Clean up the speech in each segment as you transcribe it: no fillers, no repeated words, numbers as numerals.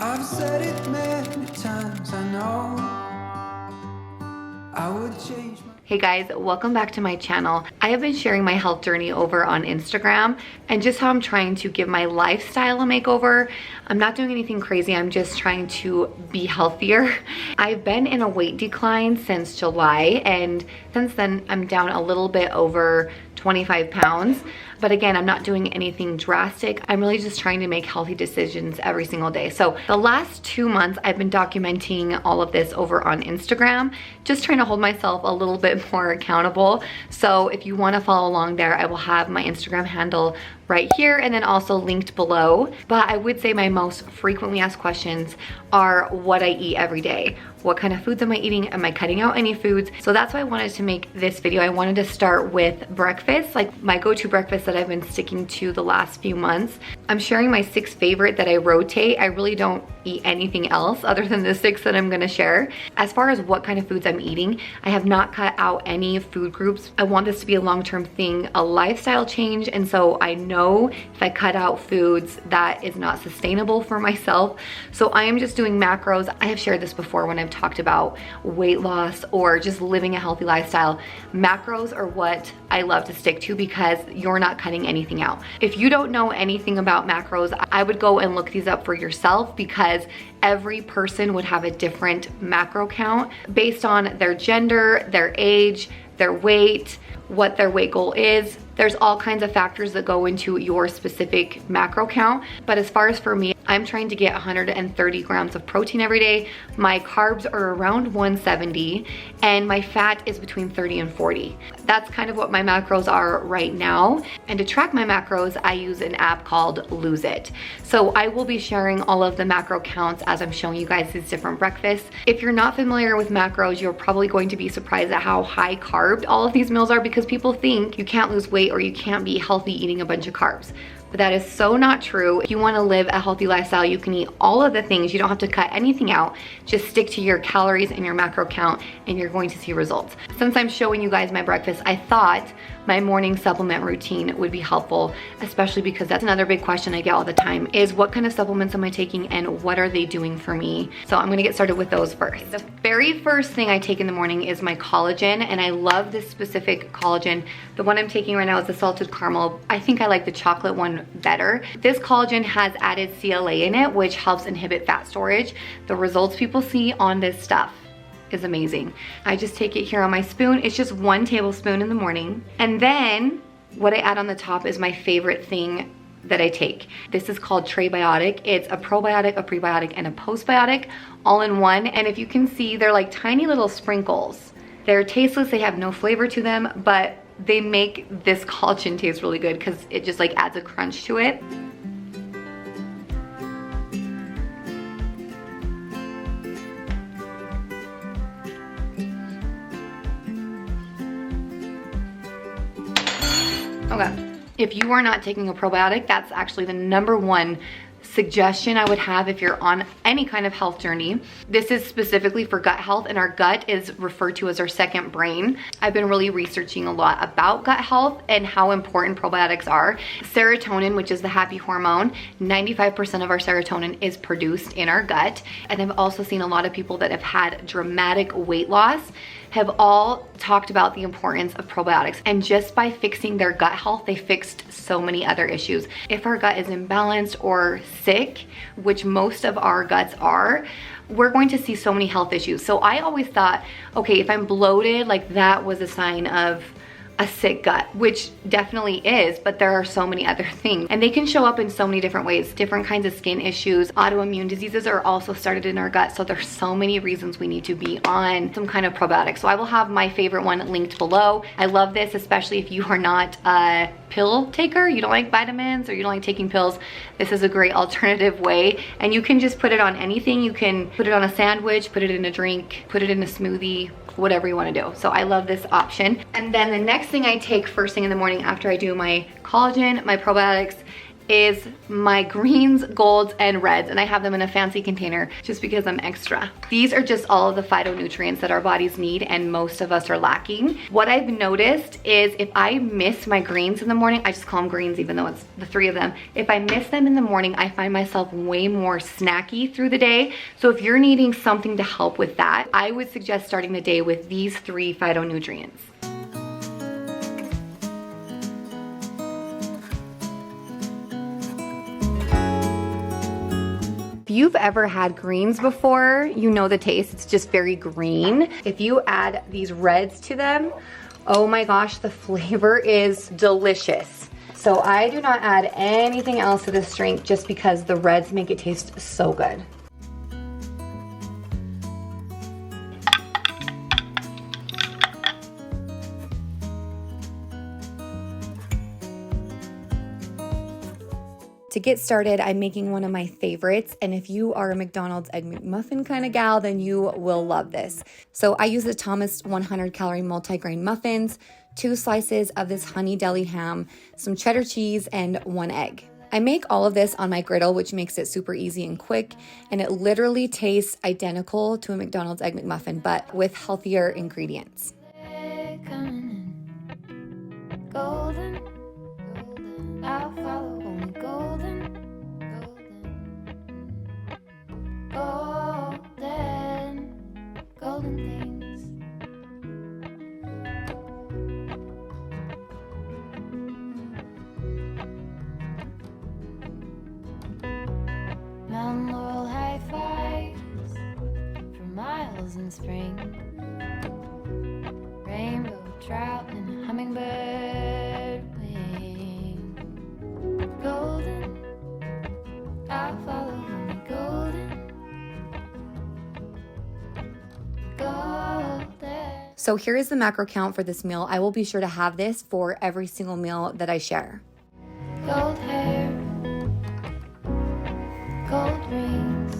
I've said it many times, I know I would change my... Hey guys, welcome back to my channel. I have been sharing my health journey over on Instagram and just how I'm trying to give my lifestyle a makeover. I'm not doing anything crazy, I'm just trying to be healthier. I've been in a weight decline since July, and since then I'm down a little bit over 25 pounds. But again, I'm not doing anything drastic. I'm really just trying to make healthy decisions every single day. So the last 2 months, I've been documenting all of this over on Instagram, just trying to hold myself a little bit more accountable. So if you want to follow along there, I will have my Instagram handle right here and then also linked below. But I would say my most frequently asked questions are what I eat every day. What kind of foods am I eating? Am I cutting out any foods? So that's why I wanted to make this video. I wanted to start with breakfast, like my go-to breakfast that I've been sticking to the last few months. I'm sharing my 6 favorite that I rotate. I really don't eat anything else other than the 6 that I'm gonna share. As far as what kind of foods I'm eating, I have not cut out any food groups. I want this to be a long-term thing, a lifestyle change, and so I know if I cut out foods that is not sustainable for myself. So I am just doing macros. I have shared this before when I've talked about weight loss or just living a healthy lifestyle. Macros are what I love to stick to because you're not cutting anything out. If you don't know anything about macros, I would go and look these up for yourself because every person would have a different macro count based on their gender, their age, their weight, what their weight goal is. There's all kinds of factors that go into your specific macro count. But as far as for me, I'm trying to get 130 grams of protein every day. My carbs are around 170 and my fat is between 30 and 40. That's kind of what my macros are right now. And to track my macros, I use an app called Lose It. So I will be sharing all of the macro counts as I'm showing you guys these different breakfasts. If you're not familiar with macros, you're probably going to be surprised at how high carb all of these meals are because people think you can't lose weight or you can't be healthy eating a bunch of carbs. But that is so not true. If you want to live a healthy lifestyle, you can eat all of the things. You don't have to cut anything out. Just stick to your calories and your macro count and you're going to see results. Since I'm showing you guys my breakfast, I thought my morning supplement routine would be helpful, especially because that's another big question I get all the time is what kind of supplements am I taking and what are they doing for me? So I'm gonna get started with those first. The very first thing I take in the morning is my collagen, and I love this specific collagen. The one I'm taking right now is the salted caramel. I think I like the chocolate one better. This collagen has added CLA in it, which helps inhibit fat storage. The results people see on this stuff is amazing. I just take it here on my spoon. It's just 1 tablespoon in the morning. And then what I add on the top is my favorite thing that I take. This is called Trebiotic. It's a probiotic, a prebiotic, and a postbiotic all in one. And if you can see, they're like tiny little sprinkles. They're tasteless, they have no flavor to them, but they make this collagen taste really good because it just like adds a crunch to it. Okay, if you are not taking a probiotic, that's actually the #1 suggestion I would have if you're on any kind of health journey. This is specifically for gut health, and our gut is referred to as our second brain. I've been really researching a lot about gut health and how important probiotics are. Serotonin, which is the happy hormone, 95% of our serotonin is produced in our gut. And I've also seen a lot of people that have had dramatic weight loss have all talked about the importance of probiotics. And just by fixing their gut health, they fixed so many other issues. If our gut is imbalanced or sick, which most of our guts are, we're going to see so many health issues. So I always thought, okay, if I'm bloated, like that was a sign of a sick gut, which definitely is, but there are so many other things and they can show up in so many different ways. Different kinds of skin issues, autoimmune diseases are also started in our gut. So there's so many reasons we need to be on some kind of probiotic. So I will have my favorite one linked below. I love this, especially if you are not a pill taker, you don't like vitamins or you don't like taking pills. This is a great alternative way, and you can just put it on anything. You can put it on a sandwich, put it in a drink, put it in a smoothie, whatever you want to do. So I love this option. And then the next thing I take first thing in the morning after I do my collagen, my probiotics, is my greens, golds, and reds, and I have them in a fancy container just because I'm extra. These are just all of the phytonutrients that our bodies need and most of us are lacking. What I've noticed is if I miss my greens in the morning, I just call them greens even though it's the three of them. If I miss them in the morning, I find myself way more snacky through the day. So if you're needing something to help with that, I would suggest starting the day with these 3 phytonutrients. If you've ever had greens before, you know the taste. It's just very green. If you add these reds to them, oh my gosh, the flavor is delicious. So I do not add anything else to this drink just because the reds make it taste so good. To get started, I'm making one of my favorites, and if you are a McDonald's Egg McMuffin kind of gal, then you will love this. So I use the Thomas 100 calorie multigrain muffins, 2 slices of this honey deli ham, some cheddar cheese, and 1 egg. I make all of this on my griddle, which makes it super easy and quick, and it literally tastes identical to a McDonald's Egg McMuffin, but with healthier ingredients. Golden, I'll follow only golden, golden things. Mountain Laurel high fives for miles in spring. Rainbow trout and hummingbird wing. Golden, I'll follow only golden. So here is the macro count for this meal. I will be sure to have this for every single meal that I share. Gold hair, gold rings.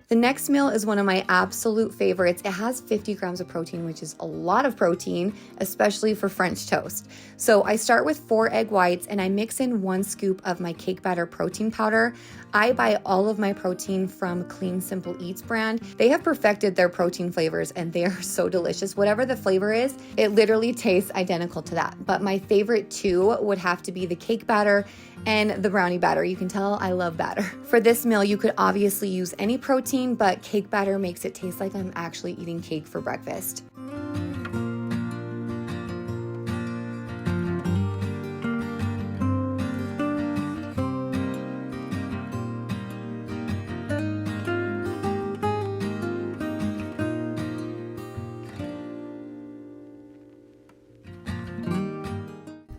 The next meal is one of my absolute favorites. It has 50 grams of protein, which is a lot of protein, especially for French toast. So I start with 4 egg whites and I mix in 1 scoop of my cake batter protein powder. I buy all of my protein from Clean Simple Eats brand. They have perfected their protein flavors and they are so delicious. Whatever the flavor is, it literally tastes identical to that. But my favorite 2 would have to be the cake batter and the brownie batter. You can tell I love batter. For this meal, you could obviously use any protein, but cake batter makes it taste like I'm actually eating cake for breakfast.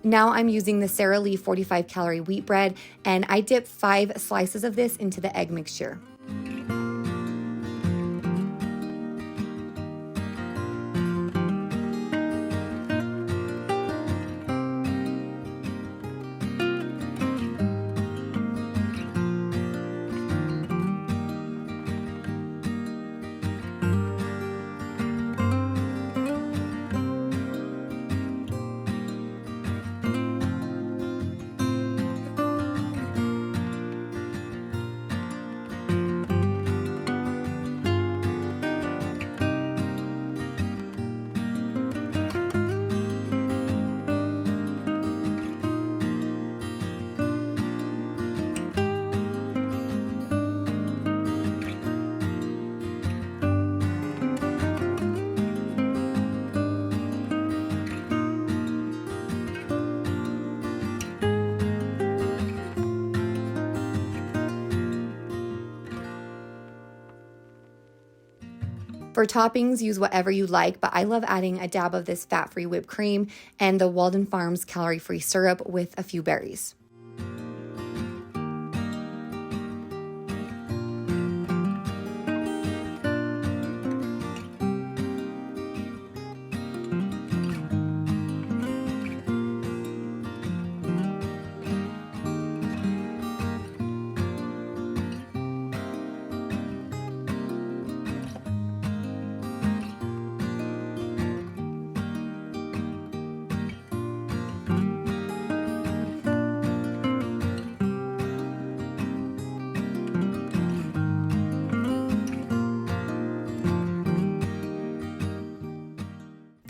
Now I'm using the Sara Lee 45 calorie wheat bread, and I dip 5 slices of this into the egg mixture. For toppings, use whatever you like, but I love adding a dab of this fat-free whipped cream and the Walden Farms calorie-free syrup with a few berries.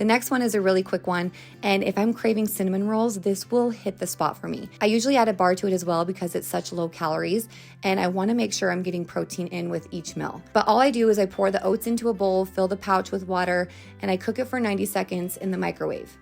The next one is a really quick one, and if I'm craving cinnamon rolls, this will hit the spot for me. I usually add a bar to it as well because it's such low calories, and I want to make sure I'm getting protein in with each meal. But all I do is I pour the oats into a bowl, fill the pouch with water, and I cook it for 90 seconds in the microwave.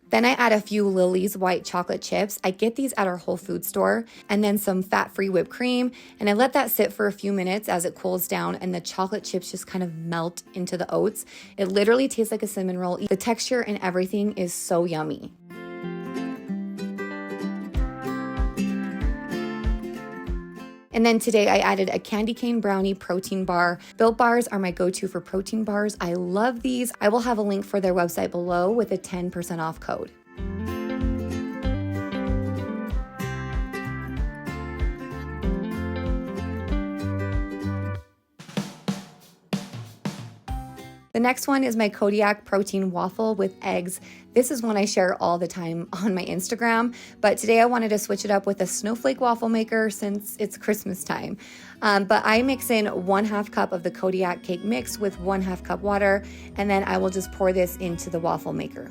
Then I add a few Lilly's white chocolate chips. I get these at our Whole Foods store, and then some fat-free whipped cream, and I let that sit for a few minutes as it cools down and the chocolate chips just kind of melt into the oats. It literally tastes like a cinnamon roll. The texture and everything is so yummy. And then today I added a candy cane brownie protein bar. Built bars are my go-to for protein bars. I love these. I will have a link for their website below with a 10% off code. The next one is my Kodiak protein waffle with eggs. This is one I share all the time on my Instagram, but today I wanted to switch it up with a snowflake waffle maker since it's Christmas time. But I mix in 1/2 cup of the Kodiak cake mix with 1/2 cup water, and then I will just pour this into the waffle maker.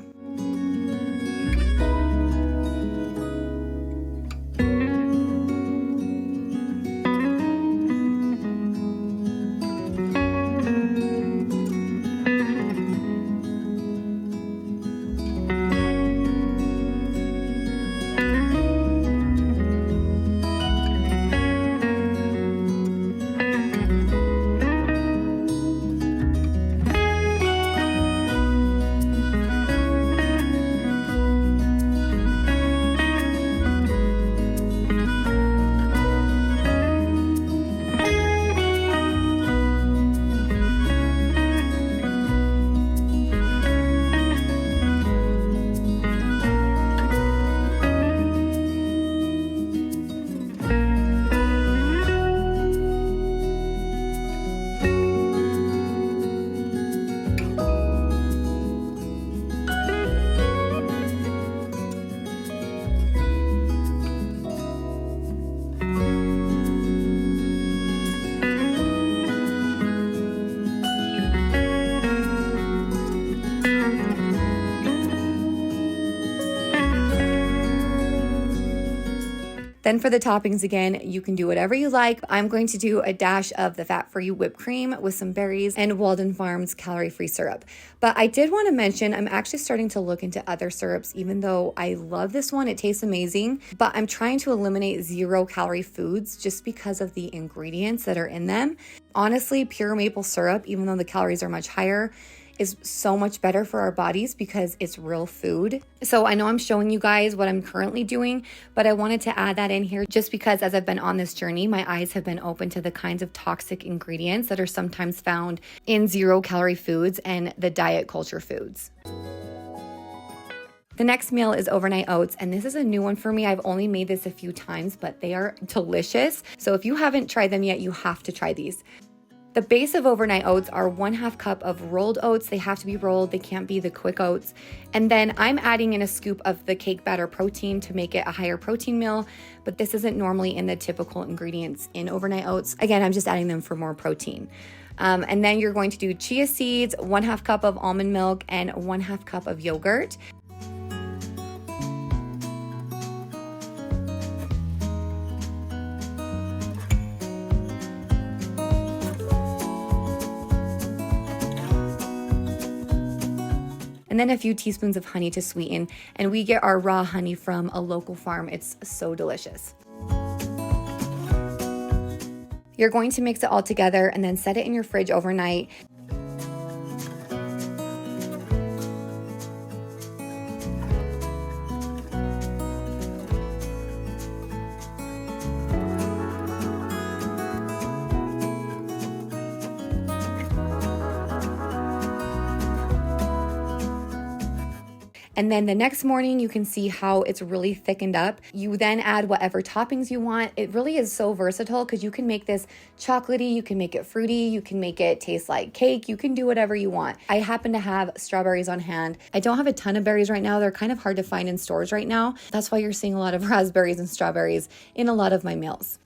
Then for the toppings again, you can do whatever you like. I'm going to do a dash of the fat-free whipped cream with some berries and Walden Farms calorie-free syrup. But I did want to mention, I'm actually starting to look into other syrups, even though I love this one. It tastes amazing, but I'm trying to eliminate 0-calorie foods just because of the ingredients that are in them. Honestly, pure maple syrup, even though the calories are much higher, is so much better for our bodies because it's real food. So I know I'm showing you guys what I'm currently doing, but I wanted to add that in here just because as I've been on this journey, my eyes have been open to the kinds of toxic ingredients that are sometimes found in 0-calorie foods and the diet culture foods. The next meal is overnight oats, and this is a new one for me. I've only made this a few times, but they are delicious. So if you haven't tried them yet, you have to try these. The base of overnight oats are 1/2 cup of rolled oats. They have to be rolled. They can't be the quick oats. And then I'm adding in a scoop of the cake batter protein to make it a higher protein meal, but this isn't normally in the typical ingredients in overnight oats. Again, I'm just adding them for more protein. And then you're going to do chia seeds, 1/2 cup of almond milk, and 1/2 cup of yogurt. And then a few teaspoons of honey to sweeten. And we get our raw honey from a local farm. It's so delicious. You're going to mix it all together and then set it in your fridge overnight. And then the next morning, you can see how it's really thickened up. You then add whatever toppings you want. It really is so versatile because you can make this chocolatey, you can make it fruity, you can make it taste like cake, you can do whatever you want. I happen to have strawberries on hand. I don't have a ton of berries right now. They're kind of hard to find in stores right now. That's why you're seeing a lot of raspberries and strawberries in a lot of my meals.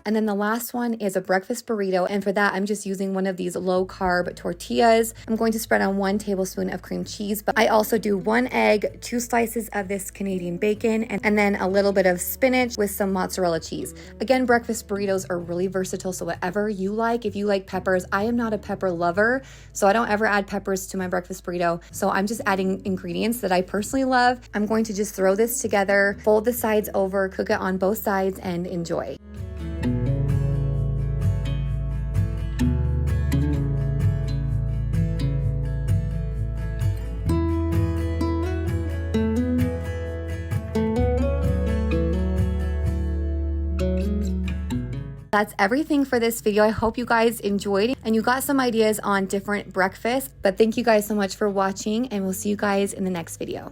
And then the last one is a breakfast burrito. And for that, I'm just using one of these low carb tortillas. I'm going to spread on 1 tablespoon of cream cheese, but I also do 1 egg, 2 slices of this Canadian bacon, and then a little bit of spinach with some mozzarella cheese. Again, breakfast burritos are really versatile, so whatever you like. If you like peppers, I am not a pepper lover, so I don't ever add peppers to my breakfast burrito. So I'm just adding ingredients that I personally love. I'm going to just throw this together, fold the sides over, cook it on both sides, and enjoy. That's everything for this video. I hope you guys enjoyed and you got some ideas on different breakfasts. But thank you guys so much for watching, and we'll see you guys in the next video.